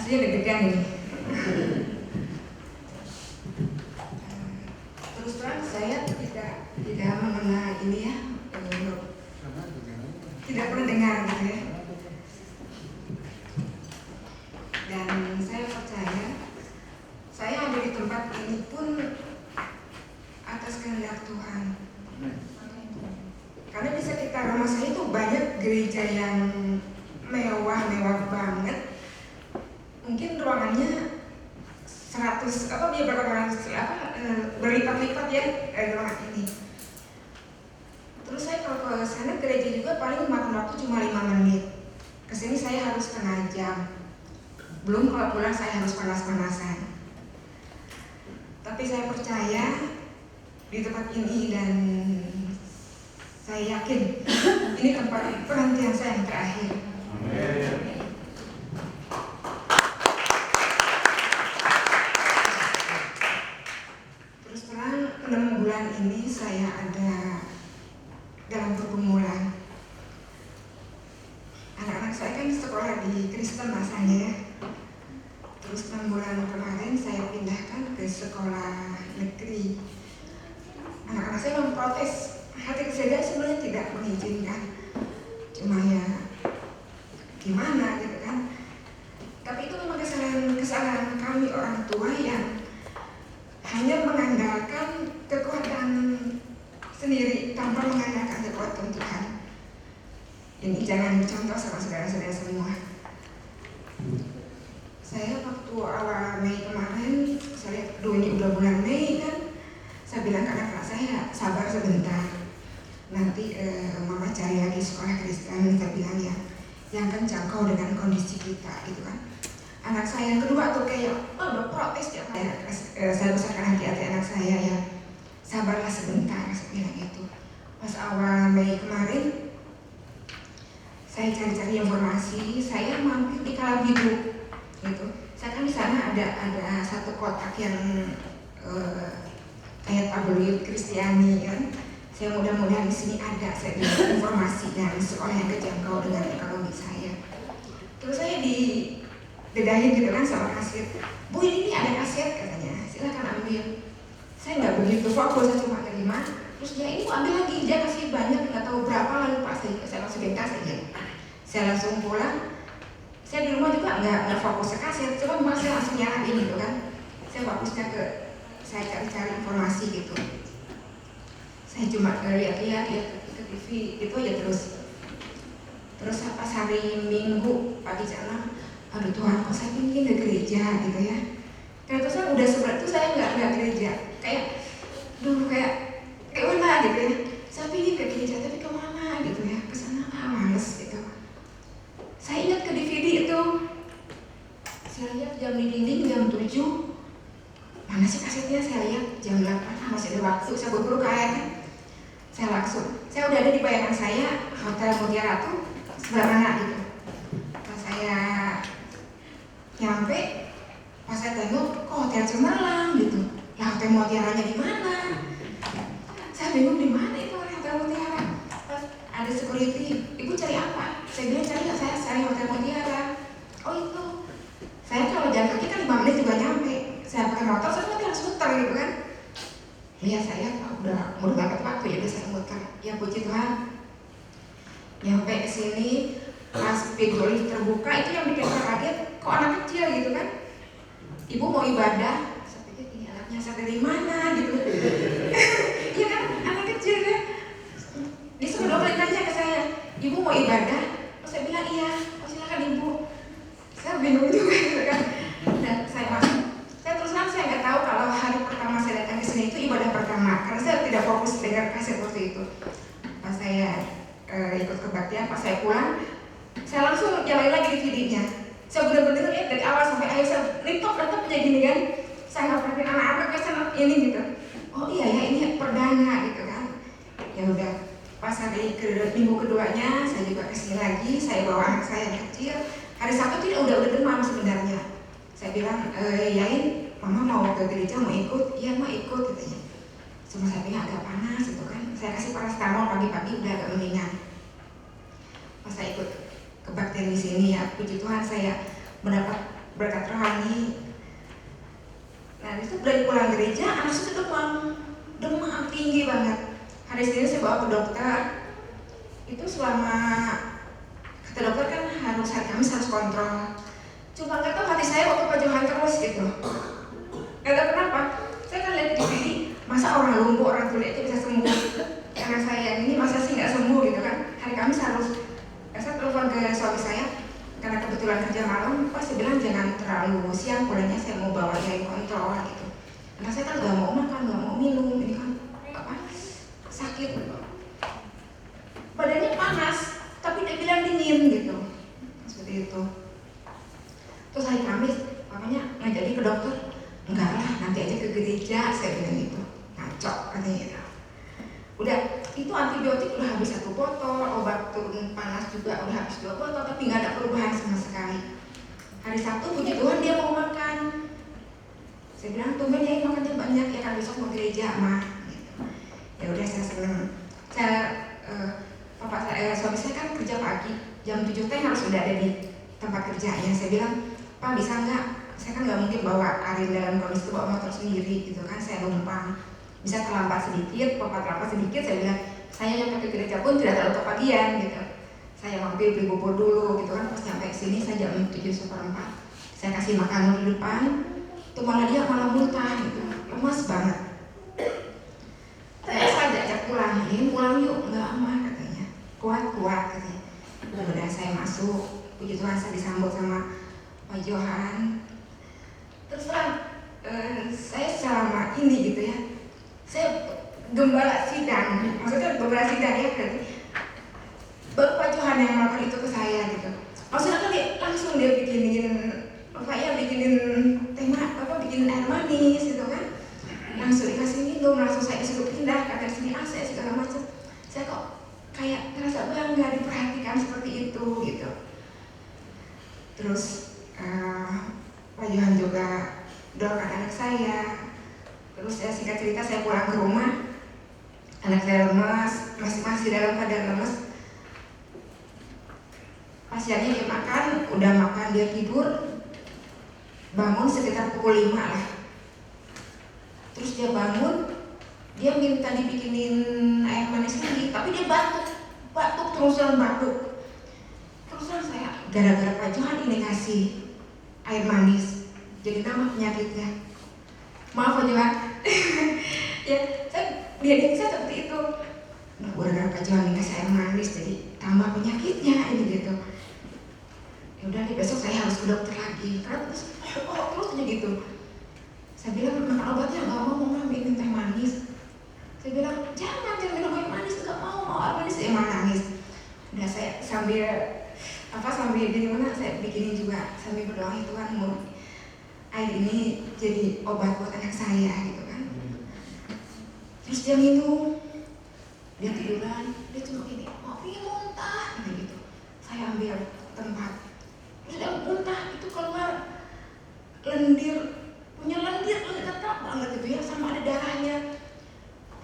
Saya deg-degan ini. Terus terang saya tidak mengenal ini ya, tidak pernah dengar gitu ya. Dan saya percaya saya ada di tempat ini pun atas kehendak Tuhan. Karena di sekitar rumah saya itu banyak gereja yang mewah banget. Mungkin ruangannya 100 berlipat-lipat ya ruangan ini. Terus saya kalau ke sana gereja juga paling makan waktu cuma 5 menit. Kesini saya harus setengah jam. Belum kalau pulang saya harus panas-panasan. Tapi saya percaya di tempat ini dan saya yakin ini tempat perhentian saya yang terakhir. Amin. Terus terang 6 bulan ini saya ada dalam pergumulan. Anak-anak saya kan sekolah di Kristen masanya ya. Terus 6 bulan kemarin saya pindahkan ke sekolah negeri. Anak-anak saya memprotes. Hati saya sebenarnya tidak mengizinkan. Cuma ya gimana gitu kan. Tapi itu memang kesalahan kami orang tua yang hanya mengandalkan kekuatan sendiri tanpa mengandalkan kekuatan Tuhan. Ini jangan contoh sama saudara-saudara semua. Saya waktu awal Mei kemarin, saya lihat ini udah bulan Mei kan, saya bilang ke anak-anak saya, sabar sebentar. Nanti mama cari lagi sekolah Kristen. Saya bilang ya, yang kan jangkau dengan kondisi kita gitu kan. Anak saya yang kedua tuh kayak udah protes ya. Saya besarkan hati-hati anak saya ya, sabarlah sebentar, saya bilang gitu. Pas awal Mei kemarin, saya cari-cari informasi, saya mampir di Kalabidu gitu. Saya kan di sana ada satu kotak yang kayak tabloid Kristiani kan. Saya mudah-mudahan di sini ada saya bilang informasi dan sekolah yang kejangkau dengan ekonomi saya. Terus saya didedahin gitu kan sama kasir. Bu ini ada kaset katanya, silakan ambil. Saya nggak begitu fokus, saya cuma terima. Terus dia ini mau ambil lagi, dia kasih banyak nggak tahu berapa lalu pak saya langsung kasih aja. Saya langsung pulang. Saya di rumah juga nggak fokus ke kaset, cuma saya langsung nyalain gitu kan. Saya fokusnya ke saya cari-cari informasi gitu. Saya cuma lihat-lihat ke TV itu aja terus pas hari Minggu pagi jam 6, aduh Tuhan kok saya ingin ke gereja gitu ya. Karena terus udah sebelah itu saya nggak gereja, kayak dulu kayak mana gitu ya. Saya ingin ke gereja tapi kemana gitu ya, ke sana males gitu. Saya ingat ke DVD itu, saya lihat jam di dinding jam 7, mana sih kasetnya, saya lihat jam 8, masih ada waktu, saya buru-buru ke air kan. Saya udah ada di bayangan saya, Hotel Mutiara tuh sebelah mana gitu. Pas saya nyampe, pas saya tengok, kok Hotel Cemerlang gitu. Lah Hotel Mutiaranya di mana? Saya bingung di mana itu Hotel Mutiara. Pas ada security, ibu cari apa? Saya bilang saya cari Hotel Mutiara. Oh itu. Saya kalau jalan kaki kan 5 menit juga nyampe. Saya pakai motor, saya nanti harus muter gitu kan. Lihat saya udah banget waktu ya saya muter. Ya puji Tuhan. Nyampe ke sini, pas pintu lift terbuka itu yang bikin saya kaget. Kok anak kecil gitu kan? Ibu mau ibadah. Saya pikir ini anaknya saya dari mana gitu. Iya kan, anak kecil kan. Dia sudah balik nanya ke saya, ibu mau ibadah? Saya bilang iya. Oh silakan ibu. Saya bingung juga gitu kan. Dan saya masuk. Saya terus terang saya nggak tahu kalau hari pertama saya datang ke sini itu ibadah pertama, karena saya tidak fokus dengar kaset waktu itu. Pas saya ikut kebaktian, pas saya pulang, saya langsung nyalain lagi DVD-nya. Saya benar-benar lihat dari awal sampai akhir, saya laptopnya gini kan. Saya nggak perhatiin anak-anak saya ini gitu. Oh iya ya ini perdana gitu kan. Ya udah. Pas hari minggu keduanya saya juga kesini lagi, saya bawa anak saya yang kecil. Hari Sabtu tidak udah demam sebenarnya. Saya bilang, yain, mama mau ke gereja mau ikut? Iya mau ikut katanya. Cuma saya bilang agak panas gitu kan. Saya kasih paracetamol pagi-pagi udah agak mendingan. Pas saya ikut kebaktian di sini ya, puji Tuhan saya mendapat berkat rohani. Nah itu dari pulang gereja, anak saya demam tinggi banget. Hari Senin saya bawa ke dokter. Itu selama kata dokter kan harus hari Kamis harus kontrol. Cuma nggak tahu hati saya waktu Pak Johan terus gitu. Nggak tahu kenapa. Saya kan lihat di TV, masa orang lumpuh, orang tuli itu bisa sembuh. Karena saya ini masa sih nggak sembuh gitu kan. Hari Kamis harus. Saya telepon ke suami saya, karena kebetulan kerja malam, pas saya bilang jangan terlalu siang pulangnya, saya mau bawa dia kontrol gitu. Karena saya kan nggak mau makan, nggak mau minum, ini kan sakit, badannya panas, tapi dia bilang dingin gitu, seperti itu. Terus hari Kamis, makanya ngajak ke dokter, enggak lah, nanti aja ke gereja, saya bilang gitu, ngaco katanya gitu. Udah, itu antibiotik udah habis 1 botol, obat turun panas juga udah habis 2 botol, tapi nggak ada perubahan sama sekali. Hari Sabtu, puji Tuhan dia mau makan. Saya bilang, tumben ya makannya banyak, ya kan besok mau gereja mah. Gitu. Ya udah saya seneng. Suami saya kan kerja pagi, jam 7 teh harus udah ada di tempat kerjanya. Saya bilang, Pak bisa nggak? Saya kan nggak mungkin bawa Arin dalam kondisi bawa motor sendiri gitu kan, saya numpang. Bisa terlambat sedikit, Bapak terlambat sedikit, saya bilang saya yang ke gereja pun tidak terlalu kepagian gitu. Saya mampir beli bubur dulu gitu kan, pas sampai sini saya jam 7:04. Saya kasih makanan di depan, itu malah dia malah muntah gitu, lemas banget. Saya ajak pulang yuk, enggak aman katanya, kuat katanya. Udah saya masuk, puji Tuhan saya disambut sama Pak Johan. Terus saya selama ini gitu ya, saya gembala sidang, maksudnya gembala sidang ya berarti baru Pak Johan yang melakukan itu ke saya gitu. Maksudnya kan langsung dia bikinin bikin air manis gitu kan, langsung dikasih minum, langsung saya disuruh pindah ke sini AC segala macam. Saya kok kayak ngerasa bangga diperhatikan seperti itu gitu. Terus Pak Johan juga doakan anak saya. Terus ya singkat cerita saya pulang ke rumah, anak saya lemas, masih dalam keadaan lemas. Pasiennya dia makan, udah makan dia tidur, bangun sekitar pukul 5 lah. Terus dia bangun, dia minta dibikinin air manis lagi, tapi dia batuk terusan batuk. Terusan saya gara-gara Pak Johan ini ngasih air manis, jadi nama penyakitnya. Maaf Pak Johan. Ya, dia seperti itu. Nah, gara-gara Pak Johan dikasih air manis, jadi tambah penyakitnya ini gitu. Ya udah nih besok saya harus ke dokter lagi. Karena terus aja gitu. Saya bilang makan obatnya nggak mau minum teh manis. Saya bilang jangan minum air manis, nggak mau air manis, emang nangis. Udah saya sambil gimana saya bikinin juga sambil berdoa itu kan mau air ini jadi obat buat anak saya gitu kan. Terus dia minum, dia tiduran, dia cuma gini, mau pengen muntah gitu. Saya ambil tempat, terus dia muntah itu keluar punya lendir tetap banget gitu ya, sama ada darahnya.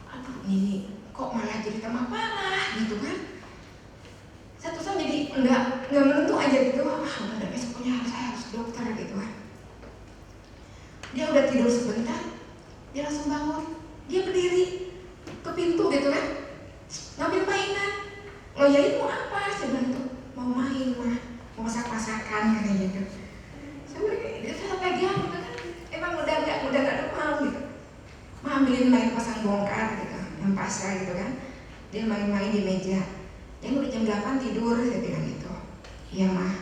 Aduh ini kok malah jadi tambah parah gitu kan. Saya terus jadi nggak menentu aja gitu. Udah besoknya saya harus ke dokter gitu kan. Dia udah tidur sebentar, dia langsung bangun, dia berdiri ke pintu gitu kan, ngambil mainan. Lo ya itu mau apa? Saya bilang tuh mau main mah, mau masak-masakan kayak gitu. Saya pegang gitu kan, emang udah nggak demam gitu. Mah ambilin main pasang bongkar gitu, yang pasar gitu kan. Dia main-main di meja. Dia udah jam 8 tidur, saya bilang gitu. Iya mah,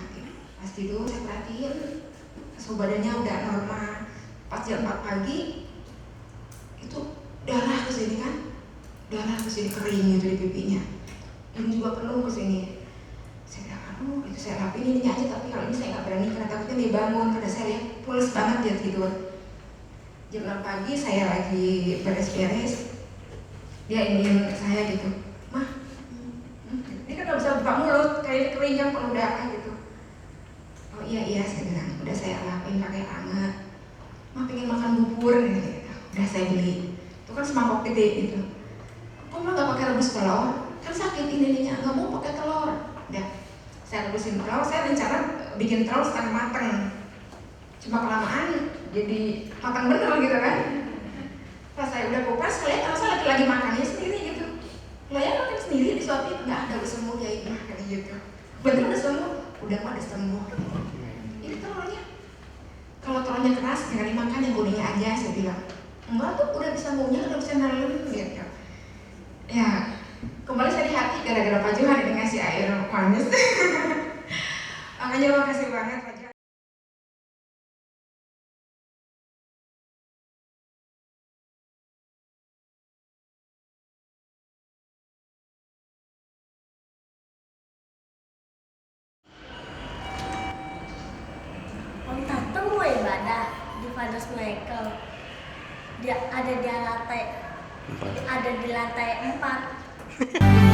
pas tidur saya perhatiin, suhu badannya udah normal. Pas jam 4 pagi itu darah kesini kan, darah kesini kering gitu di pipinya. Ini juga penuh kesini. Saya bilang aduh, itu saya rapin ini aja, tapi kalau ini saya nggak berani karena takutnya dia bangun, karena saya lihat pules banget dia tidur. Jam 6 pagi saya lagi beres-beres, dia ingin saya gitu, mah, ini kan nggak bisa buka mulut, kayak kering kan penuh darah gitu. Oh iya saya bilang, udah saya lapin pakai anget. Mah pengen makan bubur gitu. Udah saya beli, itu kan semangkok gede gitu. Kok mah nggak pakai rebus telur? Kan sakit ininya, nggak mau pakai telur. Udah, saya rebusin telur, saya rencana bikin telur setengah mateng. Cuma kelamaan jadi makan bener gitu kan. Pas saya udah kupas, kalian rasa lagi makannya sendiri gitu. Kalian makan sendiri disuapin, nggak ada udah sembuh ya ini kayak gitu. Bener udah sembuh, udah mah udah sembuh. Ini telurnya, kalau telurnya keras jangan dimakan, yang kuningnya aja saya bilang. Enggak tuh udah bisa baunya, udah bisa nelen gitu. Ya, kembali saya di hati gara-gara Pak Jo hari ini ngasih air manis. Makanya makasih banget Pak Jo. Om Tante mau ibadah di Fathers Michael. Dia ada di lantai 4.